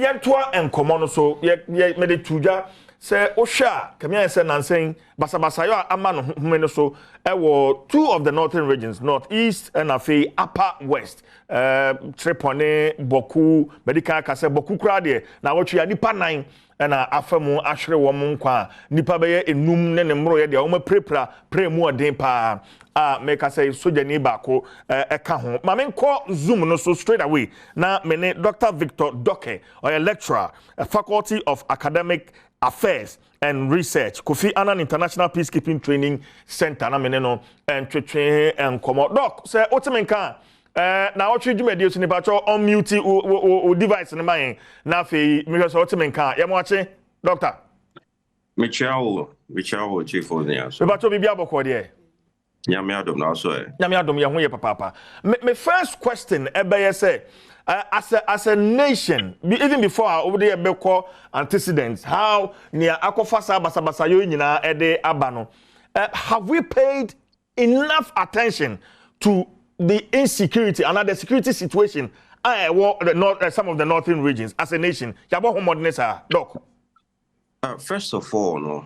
yentoa enkomo no so ye me de tuja say osha kemia say nansen basabasa yo ama no humene so ewo two of the northern regions, northeast and afi upper west. Chereponi Bawku medical kase Bawku kra de na wotwe ya nipa nan na afamu ahwere wo mu nkwa nipa beye enum ne ne mro ye de wo prepra premu odin pa make say soja ni bako eka ho ma me nko zoom no so straight away na me ne Dr. Victor Doke or a lecturer Faculty of Academic Affairs and Research Kofi Annan International Peacekeeping Training Center na me ne no entwetwe enkomo doc say otimenka na what you do media so nipa cho on mute o device ne man na fe me so otimenka ye mo ache doctor me chawo chief of the answer me ba cho bibia boko de nyame adom na so nyame adom ye ho ye papa me first question ebe ye say as a nation even before over there be call antecedents how near akofa sa basabasa yo nyina ede aba no have we paid enough attention to the insecurity and the security situation some of the northern regions as a nation yabo homodness doc first of all no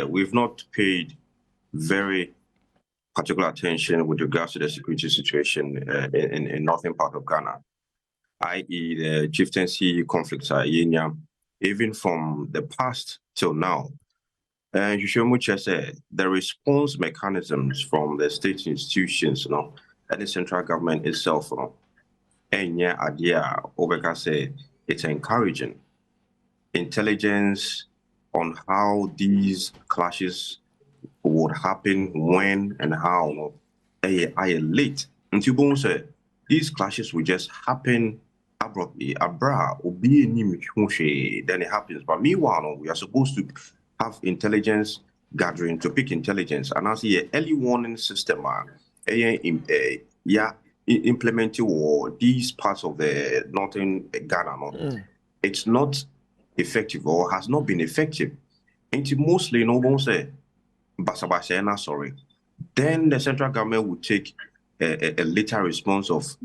we've not paid very particular attention with regards to the security situation in northern part of Ghana, i.e. the chieftaincy conflicts even from the past till now. And you should much say the response mechanisms from the state institutions, and the central government itself, and idea over say it's encouraging intelligence on how these clashes would happen, when and how. Late until say these clashes will just happen abruptly. Then it happens. But meanwhile, we are supposed to have intelligence gathering to pick intelligence and as an early warning system implementing these parts of the northern Ghana. It's not effective or has not been effective. Until mostly say sorry. Then the central government would take a later response of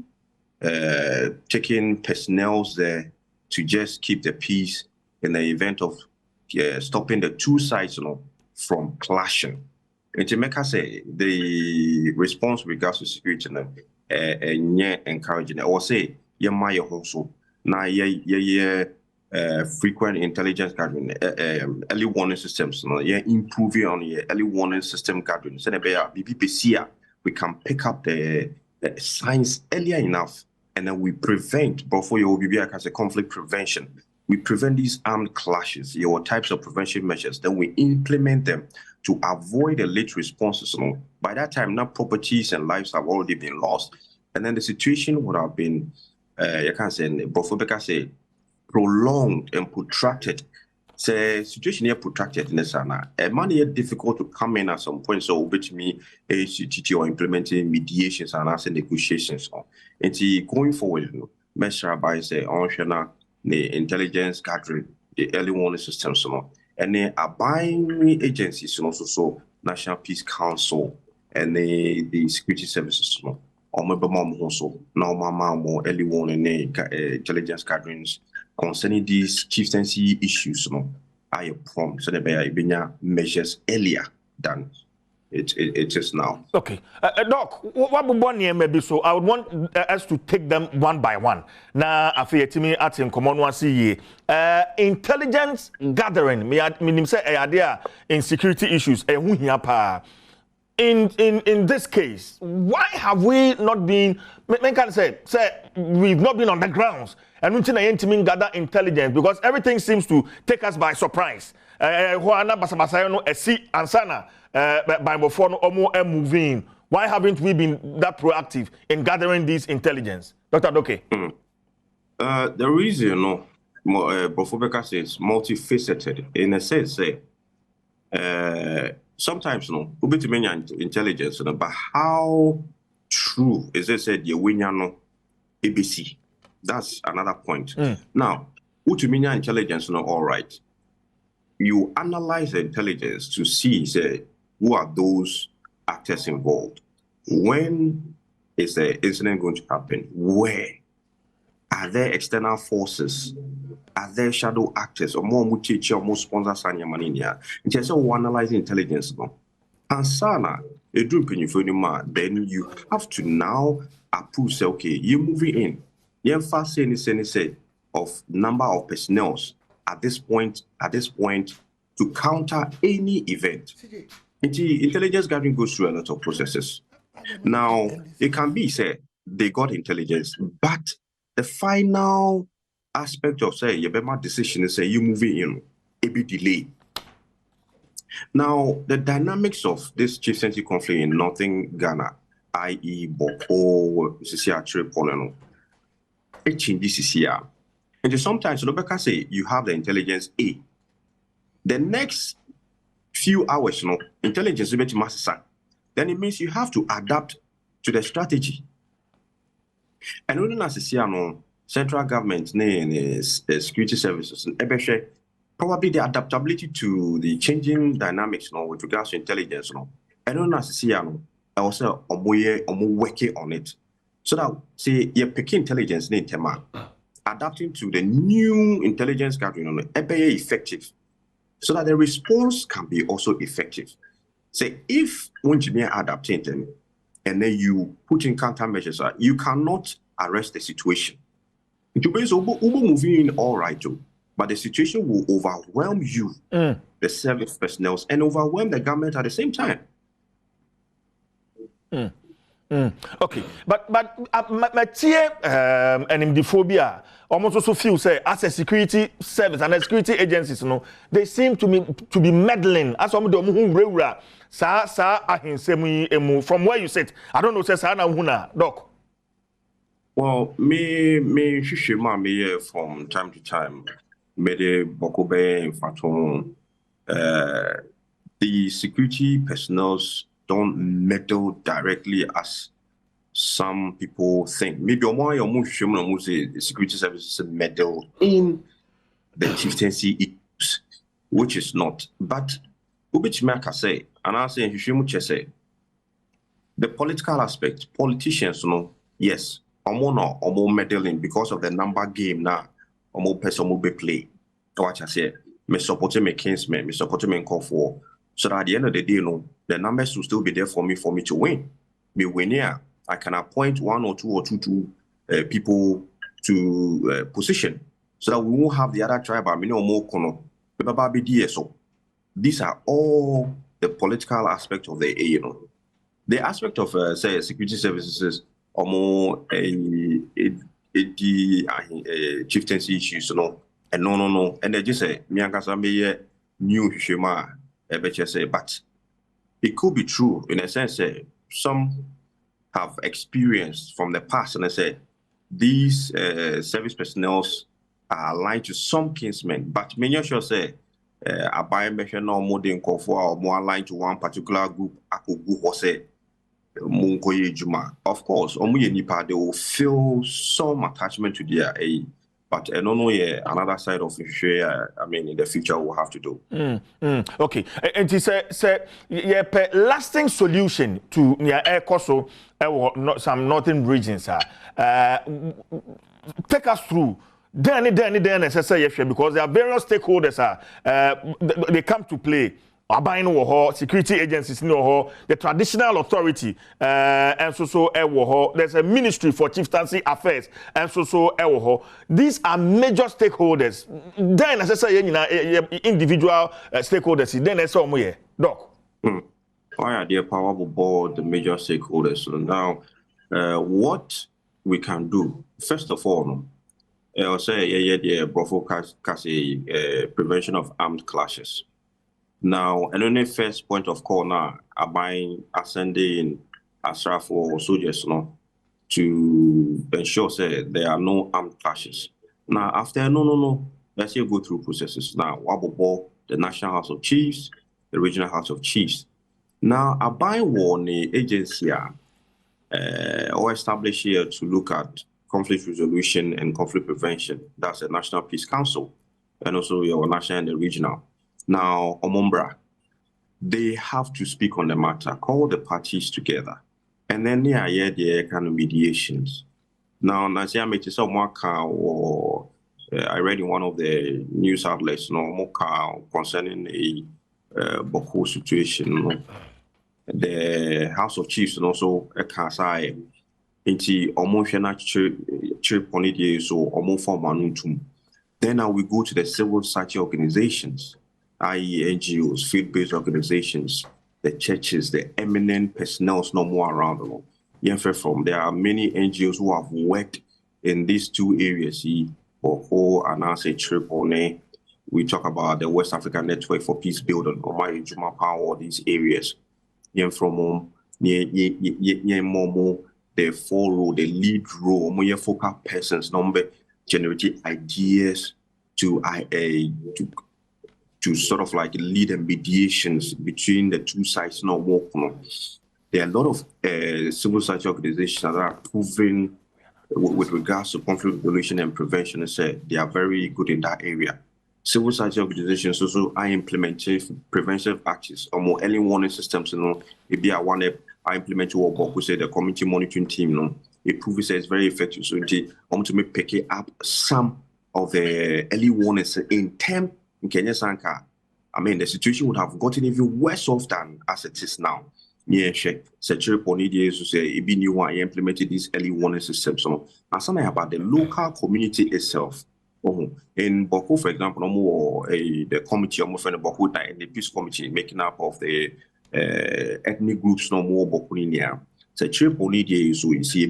taking personnel there to just keep the peace in the event of stopping the two sides from clashing. And to make us say the response with regards to security encouraging or say also now frequent intelligence gathering, early warning systems, improving on early warning system gathering. So BPPC, we can pick up the signs earlier enough, and then we prevent, before you will be as a conflict prevention. We prevent these armed clashes, your types of prevention measures. Then we implement them to avoid the late responses. By that time, now properties and lives have already been lost, and then the situation would have been, prolonged and protracted. The situation here protracted in the sana. Money difficult to come in at some point. So which me ACTT or implementing mediations and asking negotiations on. And going forward, measure by say on the intelligence gathering, the early warning systems, and the abiding agencies, also so National Peace Council and the security services, or maybe also now more early warning intelligence gatherings concerning these chieftaincy issues, I prompt so that they measures earlier than it is now. Okay, Doc, what would one year maybe so? I would want us to take them one by one. Now, after me at in common one see intelligence gathering. Me say idea in security issues. In this case, why have we not been? Men can say we've not been on the grounds and we need gather intelligence because everything seems to take us by surprise. Why haven't we been that proactive in gathering this intelligence, Dr. Doke? The reason, Bofobeka says, multifaceted in a sense. Sometimes, we be many intelligence, but how true is it said you win ABC? That's another point. Now, Utumina intelligence, all right. You analyze the intelligence to see, say, who are those actors involved? When is the incident going to happen? Where? Are there external forces? Are there shadow actors or more muchichi or more sponsors sanya maninia? In terms of analyzing intelligence, no. And sana, then you have to now approve, say, okay, you're moving in. You first say of number of personnel at this point to counter any event. Intelligence gathering goes through a lot of processes. Now, it can be said they got intelligence, but the final aspect of say your decision is say you moving in, it be delayed. Now, the dynamics of this chieftaincy conflict in northern Ghana, i.e. Bawku, Chereponi, it changes here. And sometimes Rebecca say you have the intelligence A. The next few hours, intelligence is better master. Then it means you have to adapt to the strategy. And when you central government, security services, probably the adaptability to the changing dynamics with regards to intelligence. And when you also working on it. So that say you're picking intelligence in tema, adapting to the new intelligence gathering effective. So that the response can be also effective. Say if when you adapting them and then you put in countermeasures, you cannot arrest the situation. It will be moving in all right too, but the situation will overwhelm you, the service personnel, and overwhelm the government at the same time. Okay, but my tear and in the phobia almost also feel say as a security service and a security agencies, they seem to be meddling. As some of them who from where you sit, I don't know, say Doc. Well, me from time to time, the security personnel don't meddle directly as some people think. Maybe the security services meddle in the chieftaincy issues, which is not. But Ubichimaka say, and I say the political aspect, politicians, yes, or meddling because of the number game now, or more person be play. Watch I say, me supporting my kinsmen, me supporting my call for. So that at the end of the day, the numbers will still be there for me to win. Me win here, I can appoint one or two people to position, so that we won't have the other tribe. I mean, no more kono. So these are all the political aspect of the the aspect of say security services or more chieftaincy issues, and no, and they just say me new Shema. But it could be true in a sense. Some have experienced from the past, and I say these service personnel are aligned to some kinsmen. But many sure say a buy mission or more than or more aligned to one particular group. Of course, they will feel some attachment to their A. But I don't know another side of it. I mean, in the future, we'll have to do. Okay, and he said, lasting solution to near air coso, some northern regions. Take us through. Then, because there are various stakeholders. They come to play. Security agencies, the traditional authority, and there's a ministry for chieftaincy affairs, and these are major stakeholders. Then individual stakeholders. Then Doc. Why are there powerful board the major stakeholders? So now, what we can do first of all, I'll say prevention of armed clashes. Now, and on the first point of call now, ascending Asraf for soldiers to ensure there are no armed clashes. Now, after let's say go through processes. Now, Wabobo, the National House of Chiefs, the Regional House of Chiefs. Now, the agency or established here to look at conflict resolution and conflict prevention. That's the National Peace Council, and also your national and the regional. Now, Omombra, they have to speak on the matter, call the parties together, and then there kind of mediations. Now, Nasia made some more or I read in one of the news outlets, more concerning a Bawku situation. The House of Chiefs and also a Kasai into almost Chereponi so almost for Manutum. Then now we go to the civil society organizations, i.e. NGOs, field-based organizations, the churches, the eminent personnel no more around the world. There are many NGOs who have worked in these two areas, Bawku and I say Chereponi. We talk about the West African Network for Peace Building, or my Juma Power, all these areas. From the follow the lead role, more focal persons, number generating ideas to sort of like lead and mediations between the two sides. There are a lot of civil society organizations that are proven with regards to conflict resolution and prevention. And say they are very good in that area. Civil society organizations also are implementing preventive actions or more early warning systems. It be one I implement what Bawku say the community monitoring team. It proves it's very effective. So to make pick up some of the early warnings in time in Kenya Sanka. I mean, the situation would have gotten even worse off than as it is now. Yeah, Chereponi to say it be new one implemented these early warning systems. So, and something about the local community itself. In Bawku, for example, the committee, Bawku, the peace committee making up of the ethnic groups, no more Bawku. So Chereponi so you see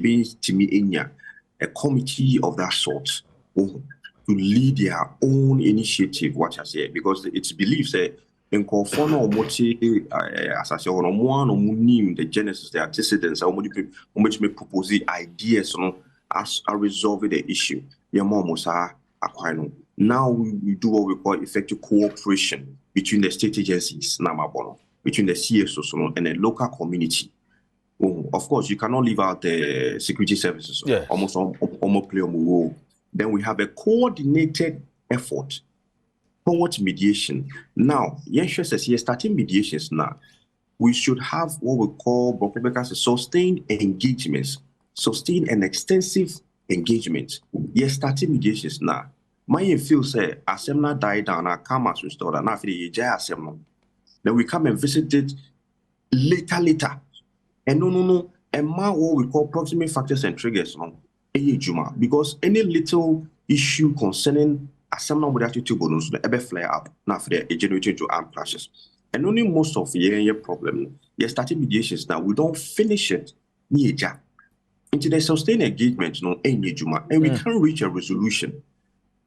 a committee of that sort to lead their own initiative. What I say, because it's believed that in Kofono or Mochi, as I say, on one or Munim, the genesis, the antecedents, how much may propose ideas as a resolve the issue. Now we do what we call effective cooperation between the state agencies, between the CSOs and the local community. Of course, you cannot leave out the security services. Yes. Almost play a role. Then we have a coordinated effort towards mediation. Now, starting mediations now, we should have what we call sustained engagements, sustained and extensive engagement. Yes, starting mediations now. My feel say Assembly died down, I come as restored, and after the Assembly. Then we come and visit it later. And no, and what we call proximate factors and triggers because any little issue concerning Assembly with attitude bonus ever flare up now for the generating to armed clashes. And only most of the problem, you're starting mediations now, we don't finish it. Into the sustained engagement, and we can't reach a resolution.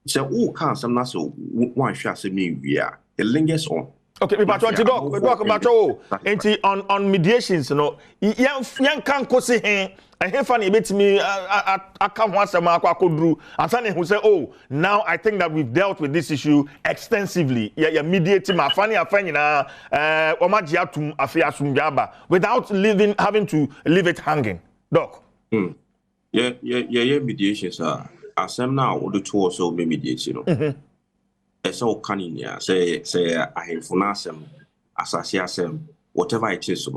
So, can't some so one shall say me we are. It lingers on. Okay, but what you talk about on mediations, young can't go see him. And he funny bit me. I come once a month. I could do. And somebody who say, "Oh, now I think that we've dealt with this issue extensively." Yeah, mediating my funny affair na omajiatum affair sumjaba without having to leave it hanging. Doc. Yeah, mediations are. Asem now the two or so mediation. It's all canning, say I have funasem, assassinasem, whatever it is.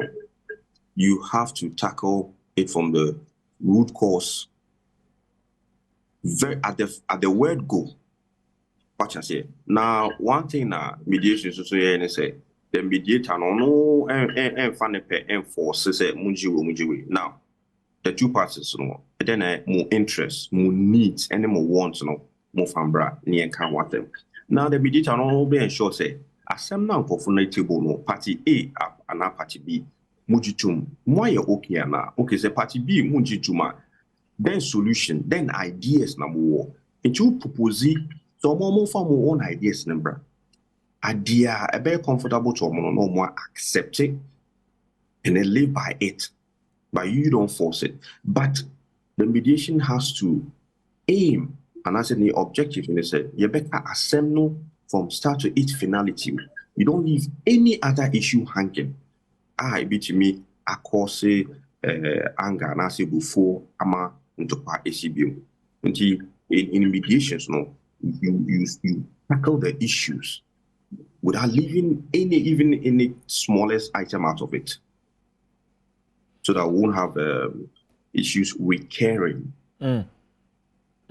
You have to tackle it from the root cause. At the word go. What I say. Now, one thing mediation is also here and say the mediator no and fanipe enforce say munjiwe. Now, the two parties, then more interest, more needs, and more wants, more fambra, near can want them. Now the mediator no be ensure say asem na nkofo table no party A up and party B mujitum mo ye okay na okay say party B mujitum then solution then ideas na mo and you propose so more from our own ideas number idea a very comfortable to no more accept it and then live by it but you don't force it. But the mediation has to aim and as the objective, and they said, you better assemble from start to its finality. You don't leave any other issue hanging. I beat me, I cause anger, and I say before ama into part ACBU. Until in mediations, you tackle the issues without leaving even any smallest item out of it. So that we won't have issues recurring.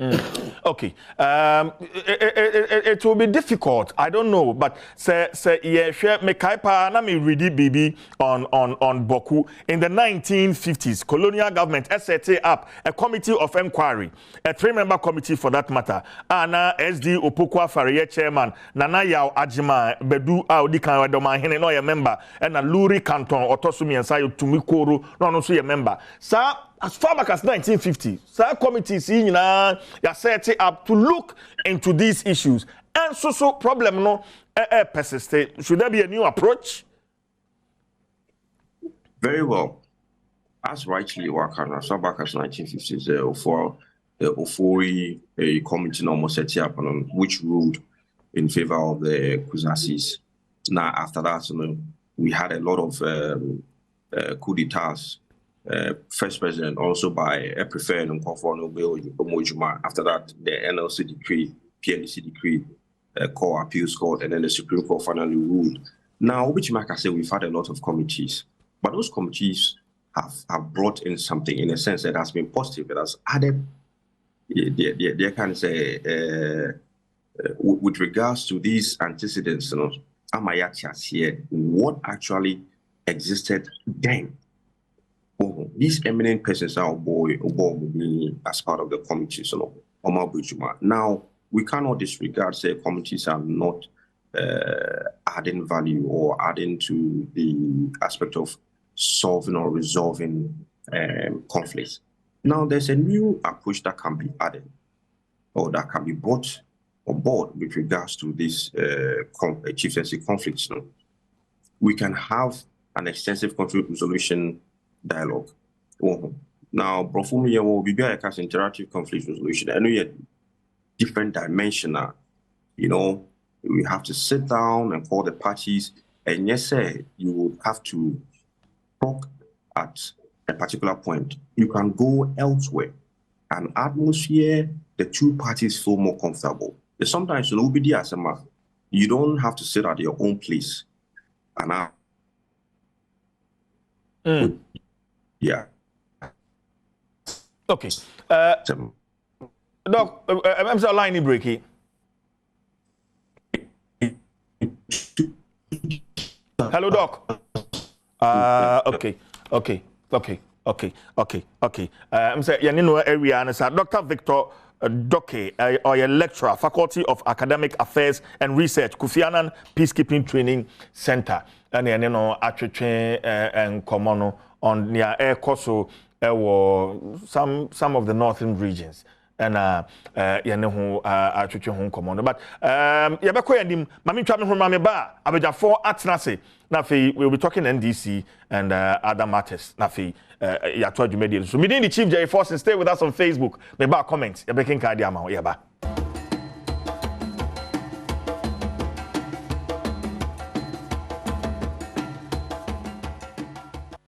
Okay. It will be difficult. I don't know, but say yeah, share me kaipa na me ready BB on Bawku in the 1950s. Colonial government set up a committee of inquiry, a 3-member committee for that matter. Ana SD Opokwa Fariye chairman, Nana Yaw Ajima Bedu Audi kan Adom hene no ye member, and a Luri Canton Otosumi and Sayo Tumikoro no so ye member. Sir, as far back as 1950, sir committees ya set it up to look into these issues. And so problem no persisted. Should there be a new approach? Very well. As rightly worked, as far back as 1950s, for the Ofori a committee almost set up on which ruled in favor of the Kuzasis. Now after that, we had a lot of coup d'etats. First president also by a preferred Mojuma. After that, the NLC decree, PLC decree, core appeals court, and then the Supreme Court finally ruled. Now, which like I say, we've had a lot of committees, but those committees have brought in something in a sense that has been positive. It has added, they can say, with regards to these antecedents, what actually existed then. These eminent persons are as part of the committee. Now, we cannot disregard, say, committees are not adding value or adding to the aspect of solving or resolving conflicts. Now, there's a new approach that can be added or that can be brought on board with regards to this chieftaincy conflicts. We can have an extensive conflict resolution dialogue. Now, Brofumi will be like as interactive conflict resolution. I know you different dimensional. We have to sit down and call the parties, and yes, sir, you would have to talk at a particular point. You can go elsewhere. An atmosphere, the two parties feel more comfortable. Sometimes you don't have to sit at your own place. And yeah. Okay. Doc, I'm sorry, line breaking. Hello, Doc. Okay. I'm saying, you know, area and Dr. Victor Doke, or a lecturer, Faculty of Academic Affairs and Research, Kofi Annan Peacekeeping Training Center, and you know, actually, and Komono on near air coso, some of the northern regions. And you know, actually, home commando. But yeah, but koyandim, mami chami home mami ba, abeja for atnase. Nafi, we'll be talking NDC and other matters. Nafi, ya told you media. So, meeting the Chief Jerry Force and stay with us on Facebook. Me ba comment. Ya bekin kadi ama, ya ba.